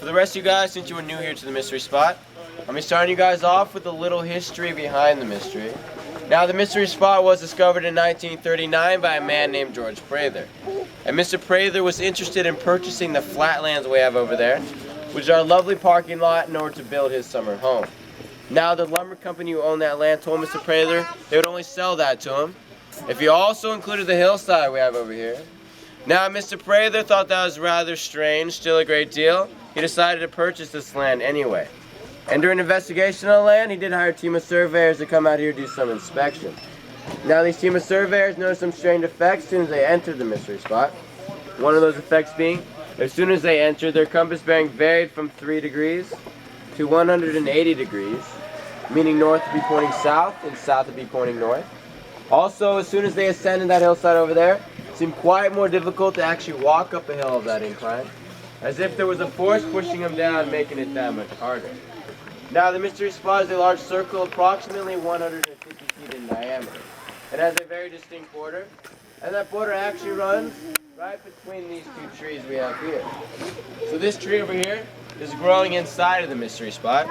For the rest of you guys, since you were new here to the mystery spot, I'll be starting you guys off with a little history behind the mystery. Now, the mystery spot was discovered in 1939 by a man named George Prather. And Mr. Prather was interested in purchasing the flatlands we have over there, which is our lovely parking lot, in order to build his summer home. Now, the lumber company who owned that land told Mr. Prather they would only sell that to him if he also included the hillside we have over here. Now, Mr. Prather thought that was rather strange, still a great deal. He decided to purchase this land anyway. And during investigation on the land, he did hire a team of surveyors to come out here to do some inspection. Now, these team of surveyors noticed some strange effects as soon as they entered the mystery spot. One of those effects being, as soon as they entered, their compass bearing varied from 3 degrees to 180 degrees, meaning north would be pointing south and south would be pointing north. Also, as soon as they ascended that hillside over there, it seemed quite more difficult to actually walk up a hill of that incline, as if there was a force pushing them down, making it that much harder. Now, the mystery spot is a large circle approximately 150 feet in diameter. It has a very distinct border, and that border actually runs right between these two trees we have here. So this tree over here is growing inside of the mystery spot,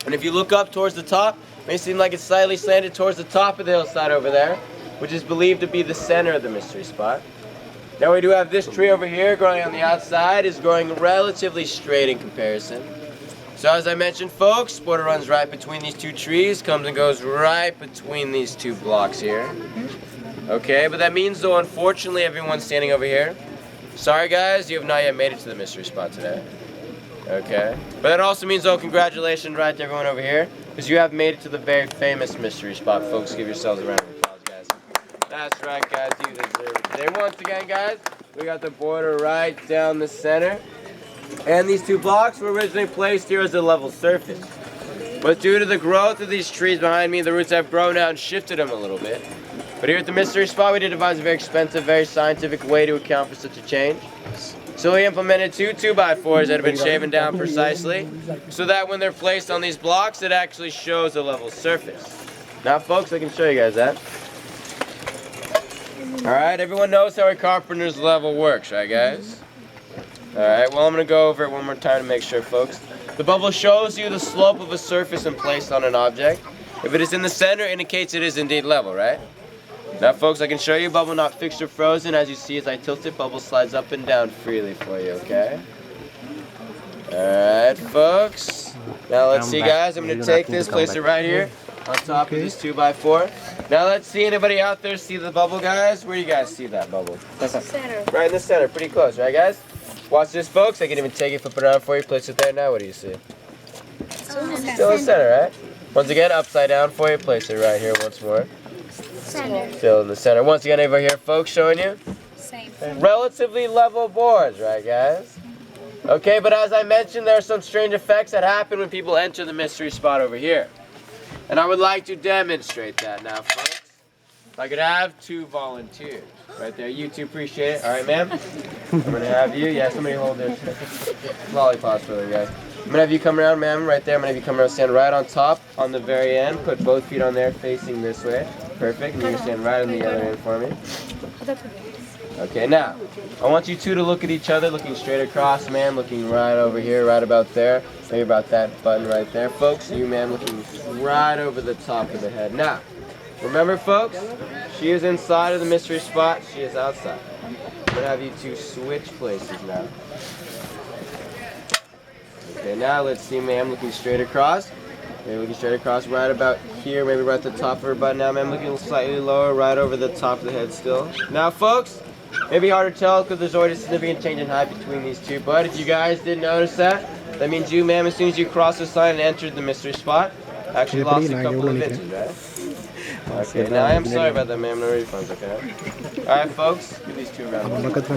and if you look up towards the top, it may seem like it's slightly slanted towards the top of the hillside over there, which is believed to be the center of the mystery spot. Now, we do have this tree over here growing on the outside, is growing relatively straight in comparison. So as I mentioned, folks, border runs right between these two trees, comes and goes right between these two blocks here. Okay, but that means, though, unfortunately, everyone standing over here, sorry guys, you have not yet made it to the mystery spot today. Okay, but that also means, though, congratulations right to everyone over here, because you have made it to the very famous mystery spot. Folks, give yourselves a round of applause, guys. That's right, guys, you deserve it. Today, once again, guys, we got the border right down the center. And these two blocks were originally placed here as a level surface. But due to the growth of these trees behind me, the roots have grown out and shifted them a little bit. But here at the mystery spot, we did devise a very expensive, very scientific way to account for such a change. So we implemented two 2x4s that have been shaven down precisely, so that when they're placed on these blocks, it actually shows a level surface. Now, folks, I can show you guys that. Alright, everyone knows how a carpenter's level works, right, guys? Alright, well, I'm going to go over it one more time to make sure, folks. The bubble shows you the slope of a surface when placed on an object. If it is in the center, it indicates it is indeed level, right? Now, folks, I can show you bubble not fixed or frozen. As you see, as I tilt it, bubble slides up and down freely for you, okay? Alright, folks. Now, let's see, guys. I'm going to take this, place it right here on top of this 2x4. Now, let's see anybody out there see the bubble, guys? Where do you guys see that bubble? Center. Right in the center. Pretty close, right, guys? Watch this, folks. I can even take it, flip it around for you, place it there. Now, what do you see? Still in the center, right? Once again, upside down for you, place it right here once more. Center. Still in the center. Once again, over here, folks, showing you. Same. Relatively level boards, right, guys? Okay, but as I mentioned, there are some strange effects that happen when people enter the mystery spot over here. And I would like to demonstrate that now, folks. If I could have 2 volunteers. Right there, you two appreciate it. All right, ma'am. I'm going to have you. Yeah, somebody hold this lollipops for you guys. I'm going to have you come around, ma'am, right there. I'm going to have you come around, stand right on top, on the very end. Put both feet on there, facing this way. Perfect. And you can stand right on the other end for me. Okay, now, I want you two to look at each other, looking straight across, ma'am, looking right over here, right about there. Maybe about that button right there. Folks, you, ma'am, looking right over the top of the head. Now, remember, folks, she is inside of the mystery spot. She is outside. I'm going to have you two switch places now. Okay, now let's see, ma'am, looking straight across. Maybe looking straight across right about here, maybe right at the top of her butt. Now, ma'am, looking slightly lower, right over the top of the head still. Now, folks, maybe hard to tell because there's already a significant change in height between these two. But if you guys did notice that, that means you, ma'am, as soon as you crossed this line and entered the mystery spot, actually lost a couple of inches, right? Okay, now I am sorry about that, ma'am. No refunds, okay? Alright, folks, give these 2 a round of applause.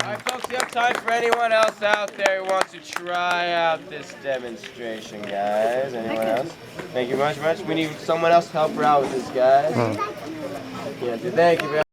Alright, folks, you have time for anyone else out there who wants to try out this demonstration, guys? Anyone else? Thank you much. We need someone else to help her out with this, guys. Yeah, thank you very much.